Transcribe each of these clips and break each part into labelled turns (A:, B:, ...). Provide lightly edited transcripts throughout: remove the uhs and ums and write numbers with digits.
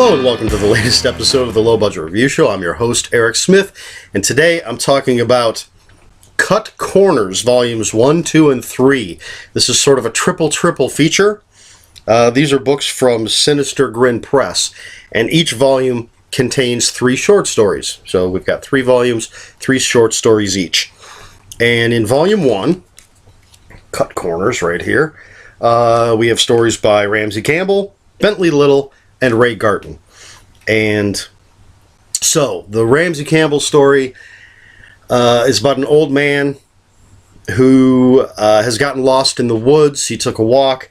A: Hello and welcome to the latest episode of the Low Budget Review Show. I'm your host, Eric Smith, and today I'm talking about Cut Corners, Volumes 1, 2, and 3. This is sort of a triple feature. These are books from Sinister Grin Press, and each volume contains 3 short stories. So we've got 3 volumes, 3 short stories each. And in Volume 1, Cut Corners right here, we have stories by Ramsey Campbell, Bentley Little, and Ray Garten. And so the Ramsey Campbell story is about an old man who has gotten lost in the woods. He took a walk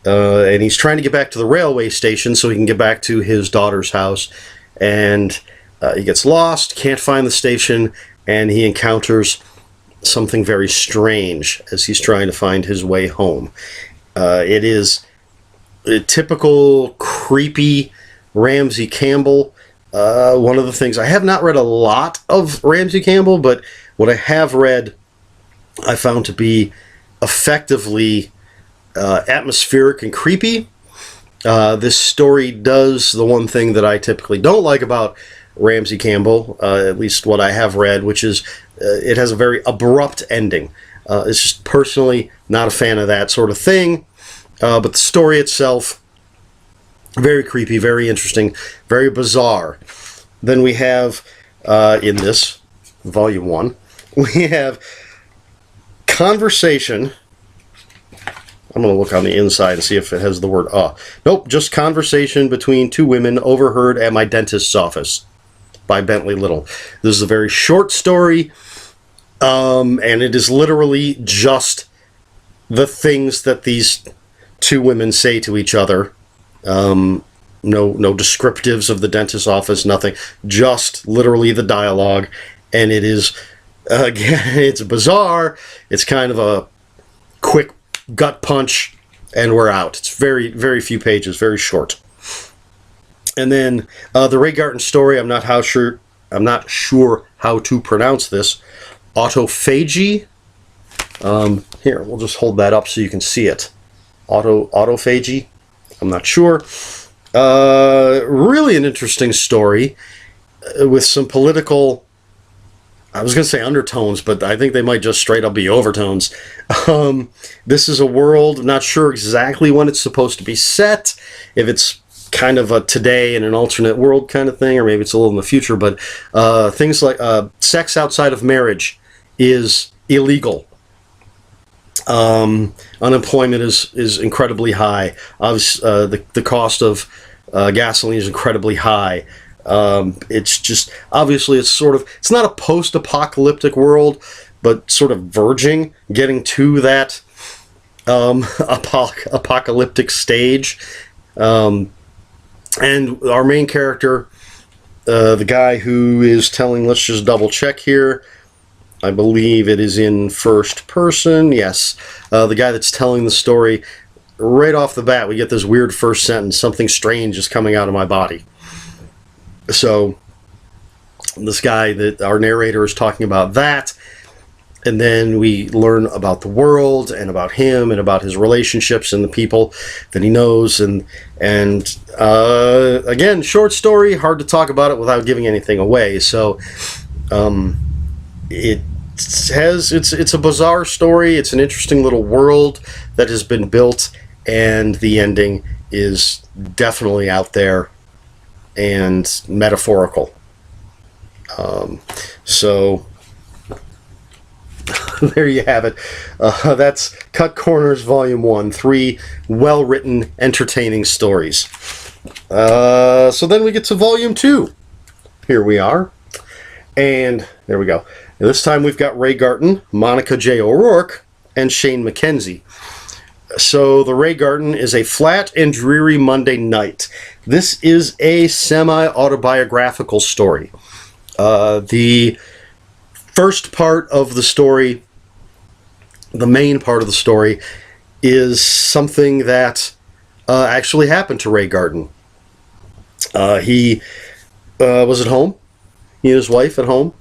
A: and he's trying to get back to the railway station so he can get back to his daughter's house. And he gets lost, can't find the station, and he encounters something very strange as he's trying to find his way home. It is a typical creepy Ramsey Campbell. One of the things, I have not read a lot of Ramsey Campbell, but what I have read I found to be effectively atmospheric and creepy. This story does the one thing that I typically don't like about Ramsey Campbell, at least what I have read, which is it has a very abrupt ending. It's just personally not a fan of that sort of thing. But the story itself, very creepy, very interesting, very bizarre. Then we have, in this, Volume 1, we have Conversation. I'm going to look on the inside and see if it has the word Nope, just Conversation Between Two Women Overheard at My Dentist's Office by Bentley Little. This is a very short story, and it is literally just the things that these two women say to each other. No descriptives of the dentist's office, nothing. Just literally the dialogue. And it is, again, it's bizarre. It's kind of a quick gut punch, and we're out. It's very, very few pages, very short. And then the Ray Garten story, I'm not sure how to pronounce this. Otto Fei Jie. Here, we'll just hold that up so you can see it. Otto Fei Jie. I'm not sure. Really an interesting story with some political, I was going to say undertones, but I think they might just straight up be overtones. This is a world, I'm not sure exactly when it's supposed to be set, if it's kind of a today in an alternate world kind of thing, or maybe it's a little in the future, but things like sex outside of marriage is illegal. Unemployment is incredibly high. Obviously, the cost of gasoline is incredibly high. It's just, obviously, it's not a post-apocalyptic world, but sort of getting to that apocalyptic stage. And our main character, the guy who is telling, let's just double check here, I believe it is in first person. Yes. The guy that's telling the story, right off the bat, we get this weird first sentence, something strange is coming out of my body. So this guy, that our narrator, is talking about that. And then we learn about the world and about him and about his relationships and the people that he knows. And again, short story, hard to talk about it without giving anything away. So, it's a bizarre story. It's an interesting little world that has been built, and the ending is definitely out there and metaphorical. So there you have it. That's Cut Corners Volume 1. 3 well-written, entertaining stories. So then we get to Volume 2. Here we are. And there we go. And this time we've got Ray Garten, Monica Jay ORourke, and Shane McKenzie. So the Ray Garten is A Flat and Dreary Monday Night. This is a semi-autobiographical story. The first part of the story, the main part of the story, is something that actually happened to Ray Garten. He was at home. He and his wife at home.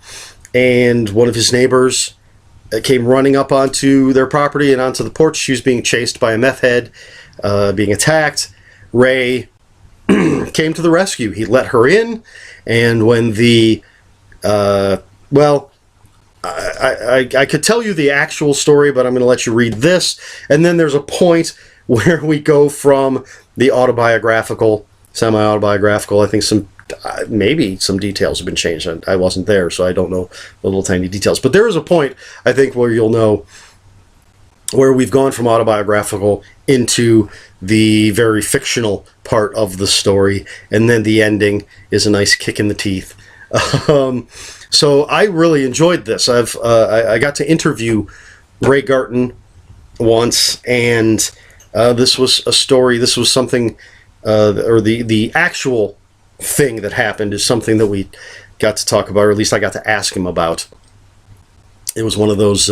A: And one of his neighbors came running up onto their property and onto the porch. She was being chased by a meth head, being attacked. Ray came to the rescue. He let her in, and when the I could tell you the actual story, but I'm going to let you read this. And then there's a point where we go from the autobiographical, semi-autobiographical. I think maybe some details have been changed. I wasn't there, so I don't know the little tiny details. But there is a point, I think, where you'll know where we've gone from autobiographical into the very fictional part of the story. And then the ending is a nice kick in the teeth. So I really enjoyed this. I got to interview Ray Garten once, and this was a story. This was something, or the actual thing that happened is something that we got to talk about, or at least I got to ask him about. It was one of those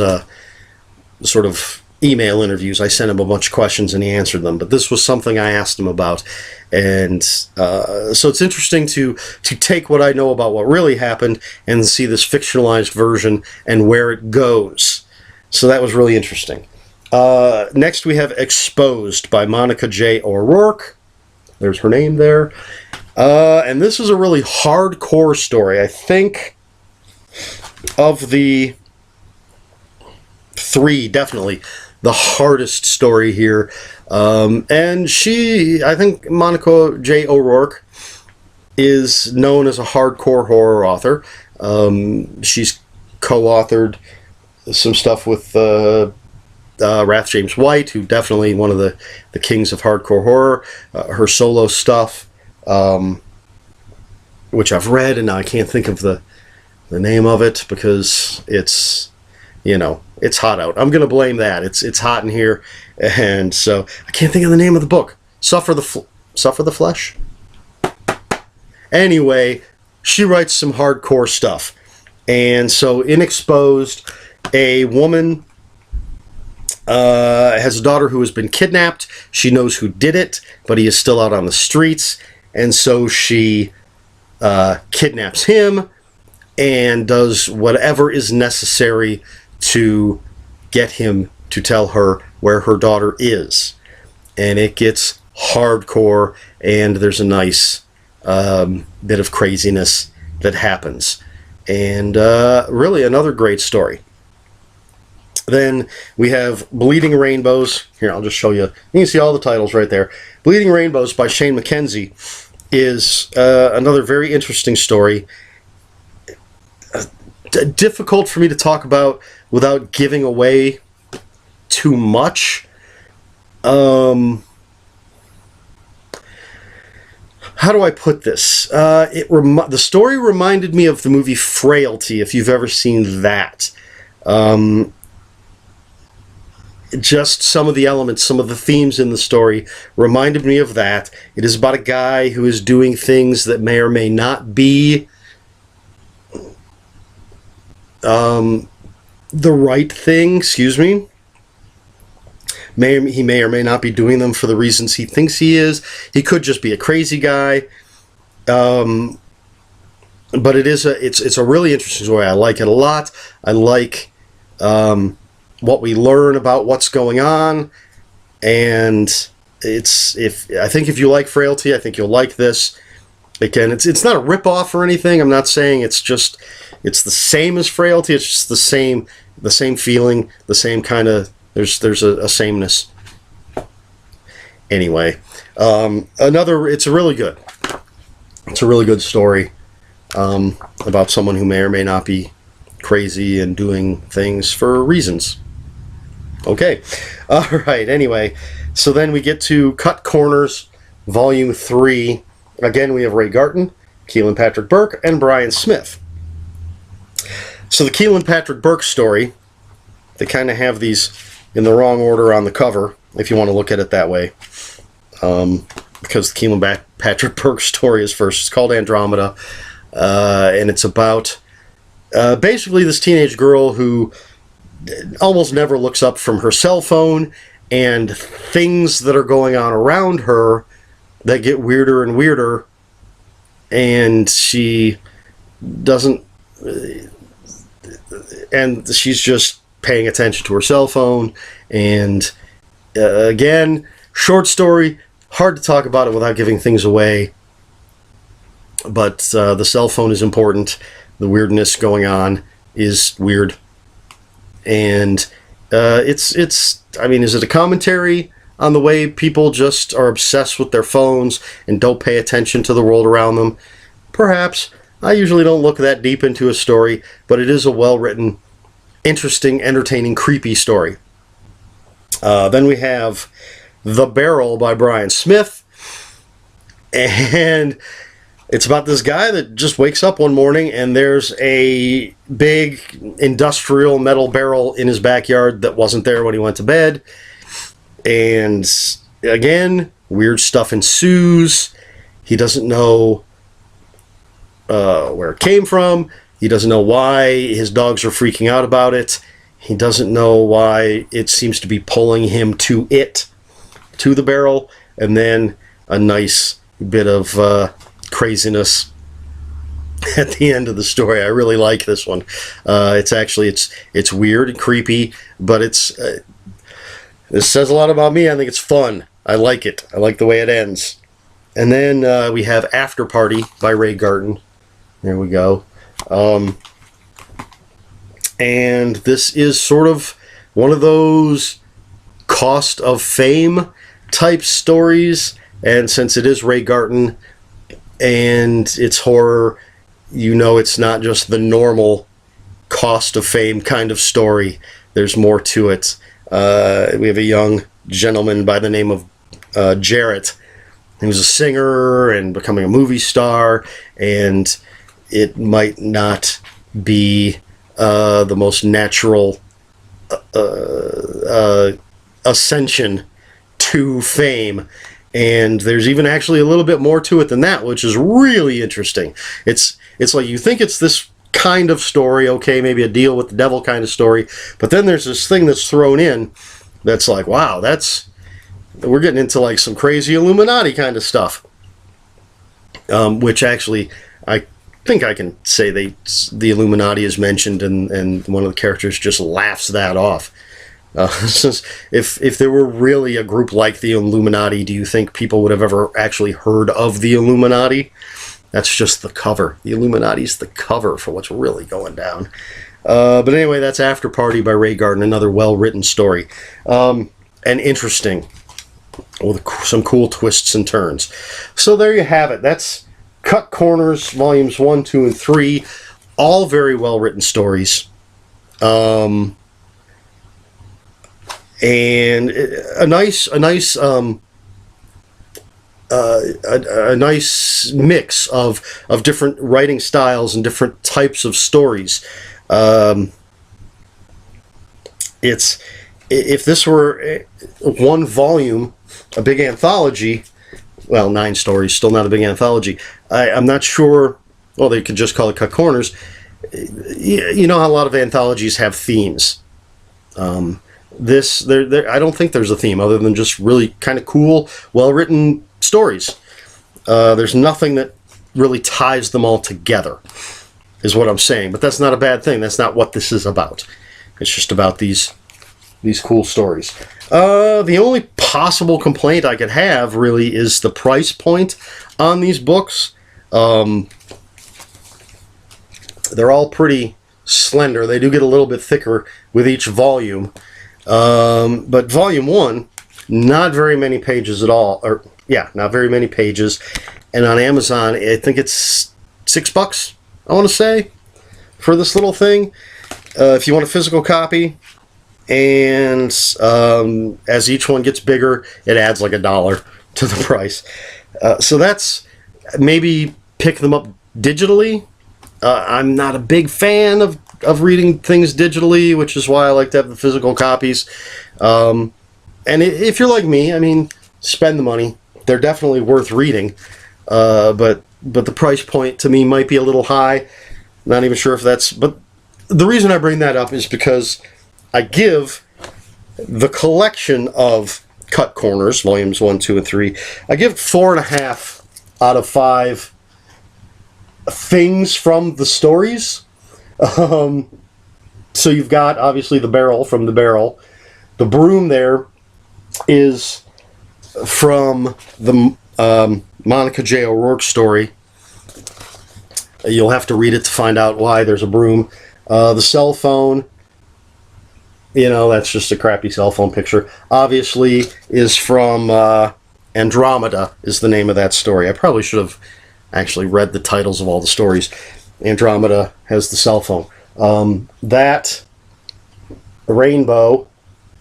A: sort of email interviews. I sent him a bunch of questions and he answered them, but this was something I asked him about. And so it's interesting to take what I know about what really happened and see this fictionalized version and where it goes. So that was really interesting. Next we have Exposed by Jay ORourke. There's her name there. And this is a really hardcore story. I think of the three, definitely the hardest story here. And I think Jay ORourke is known as a hardcore horror author. She's co-authored some stuff with Wrath James White, who definitely one of the kings of hardcore horror. Her solo stuff, which I've read, and now I can't think of the name of it because it's, it's hot out. I'm going to blame that. It's hot in here, and so I can't think of the name of the book. Suffer the Flesh? Anyway, she writes some hardcore stuff. And so in Exposed, a woman has a daughter who has been kidnapped. She knows who did it, but he is still out on the streets. And so she kidnaps him and does whatever is necessary to get him to tell her where her daughter is. And it gets hardcore, and there's a nice bit of craziness that happens. And really another great story. Then we have Bleeding Rainbows. Here, I'll just show you. You can see all the titles right there. Bleeding Rainbows by Shane McKenzie is another very interesting story. Difficult for me to talk about without giving away too much. How do I put this? The story reminded me of the movie Frailty, if you've ever seen that. Just some of the elements, some of the themes in the story reminded me of that. It is about a guy who is doing things that may or may not be the right thing, excuse me. He may or may not be doing them for the reasons he thinks he is. He could just be a crazy guy. But it's a really interesting story. I like it a lot. I like what we learn about what's going on, and I think if you like Frailty, I think you'll like this. Again, it's not a rip-off or anything. I'm not saying it's the same as Frailty. It's just the same feeling, the same kind of, there's a sameness. Anyway, it's a really good story about someone who may or may not be crazy and doing things for reasons. Okay, all right. Anyway, so then we get to Cut Corners, Volume 3. Again, we have Ray Garten, Keelan Patrick Burke, and Brian Smith. So the Keelan Patrick Burke story, they kind of have these in the wrong order on the cover, if you want to look at it that way. Because the Keelan Patrick Burke story is first. It's called Andromeda, and it's about basically this teenage girl who almost never looks up from her cell phone, and things that are going on around her that get weirder and weirder, and she doesn't, and she's just paying attention to her cell phone. And again, short story, hard to talk about it without giving things away. But the cell phone is important. The weirdness going on is weird. And I mean, is it a commentary on the way people just are obsessed with their phones and don't pay attention to the world around them? Perhaps. I usually don't look that deep into a story, but it is a well-written, interesting, entertaining, creepy story. Then we have The Barrel by Brian Smith. And it's about this guy that just wakes up one morning and there's a big industrial metal barrel in his backyard that wasn't there when he went to bed. And again, weird stuff ensues. He doesn't know where it came from. He doesn't know why his dogs are freaking out about it. He doesn't know why it seems to be pulling him to the barrel. And then a nice bit of craziness at the end of the story. I really like this one. It's weird and creepy, but it says a lot about me. I think it's fun. I like it. I like the way it ends. And then we have After Party by Ray Garten. There we go. And this is sort of one of those cost of fame type stories. And since it is Ray Garten and it's horror, you know it's not just the normal cost of fame kind of story. There's more to it. We have a young gentleman by the name of Jarrett. He was a singer and becoming a movie star, and it might not be the most natural ascension to fame. And there's even actually a little bit more to it than that, which is really interesting. It's like you think it's this kind of story, okay, maybe a deal with the devil kind of story, but then there's this thing that's thrown in that's like, wow, we're getting into like some crazy Illuminati kind of stuff. Which actually, I think I can say the Illuminati is mentioned, and one of the characters just laughs that off. If there were really a group like the Illuminati, do you think people would have ever actually heard of the Illuminati? That's just the cover. The Illuminati's the cover for what's really going down. But anyway, that's After Party by Ray Garten, another well-written story. And interesting, with some cool twists and turns. So there you have it. That's Cut Corners, Volumes 1, 2, and 3. All very well-written stories. And a nice mix of different writing styles and different types of stories. If this were one volume, a big anthology, well, 9 stories, still not a big anthology. I'm not sure. Well, they could just call it Cut Corners. You know how a lot of anthologies have themes. I don't think there's a theme other than just really kind of cool, well-written stories. There's nothing that really ties them all together, is what I'm saying. But that's not a bad thing. That's not what this is about. It's just about these cool stories. The only possible complaint I could have, really, is the price point on these books. They're all pretty slender. They do get a little bit thicker with each volume. But Volume 1, not very many pages at all. Not very many pages. And on Amazon, I think it's $6, I want to say, for this little thing. If you want a physical copy. And as each one gets bigger, it adds like $1 to the price. So that's, maybe pick them up digitally. I'm not a big fan of reading things digitally, which is why I like to have the physical copies. And if you're like me, I mean, spend the money. They're definitely worth reading. But the price point to me might be a little high. Not even sure if that's... But the reason I bring that up is because I give the collection of Cut Corners, Volumes 1, 2, and 3, I give 4.5 out of 5 things from the stories. So you've got, obviously, the barrel from the barrel. The broom there is from the Monica Jay ORourke story. You'll have to read it to find out why. There's a broom. The cell phone, that's just a crappy cell phone picture, obviously is from Andromeda is the name of that story. I probably should have actually read the titles of all the stories. Andromeda has the cell phone. That rainbow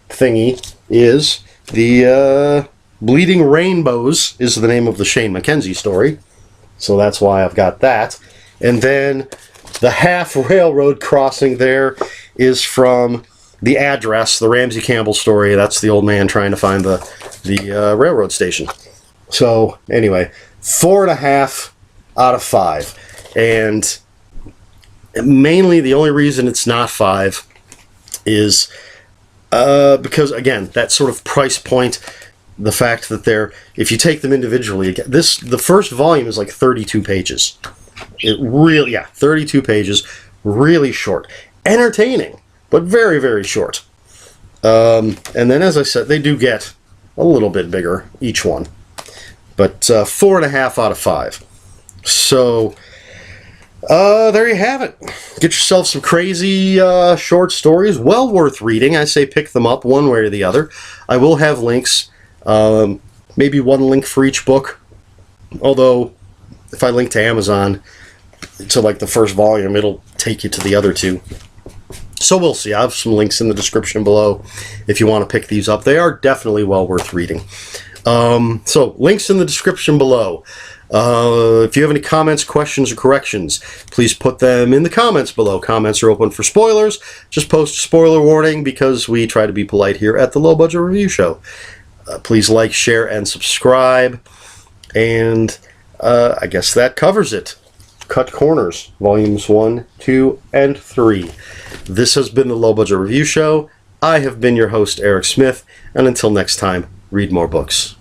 A: thingy is the Bleeding Rainbows is the name of the Shane Mackenzie story. So that's why I've got that. And then the half railroad crossing there is from the address, the Ramsey Campbell story. That's the old man trying to find the railroad station. So anyway, 4.5 out of 5. And mainly the only reason it's not 5 is because, again, that sort of price point, the fact that if you take them individually, the first volume is like 32 pages. 32 pages, really short. Entertaining, but very, very short. And then, as I said, they do get a little bit bigger, each one. But 4.5 out of 5. So, there you have it. Get yourself some crazy short stories. Well worth reading. I say pick them up one way or the other. I will have links. Maybe one link for each book. Although, if I link to Amazon to like the first volume, it'll take you to the other two. So we'll see. I have some links in the description below if you want to pick these up. They are definitely well worth reading. So links in the description below. If you have any comments, questions, or corrections, please put them in the comments below. Comments are open for spoilers. Just post a spoiler warning because we try to be polite here at the Low Budget Review Show. Please like, share, and subscribe. And I guess that covers it. Cut Corners, Volumes 1, 2, and 3. This has been the Low Budget Review Show. I have been your host, Eric Smith, and until next time, read more books.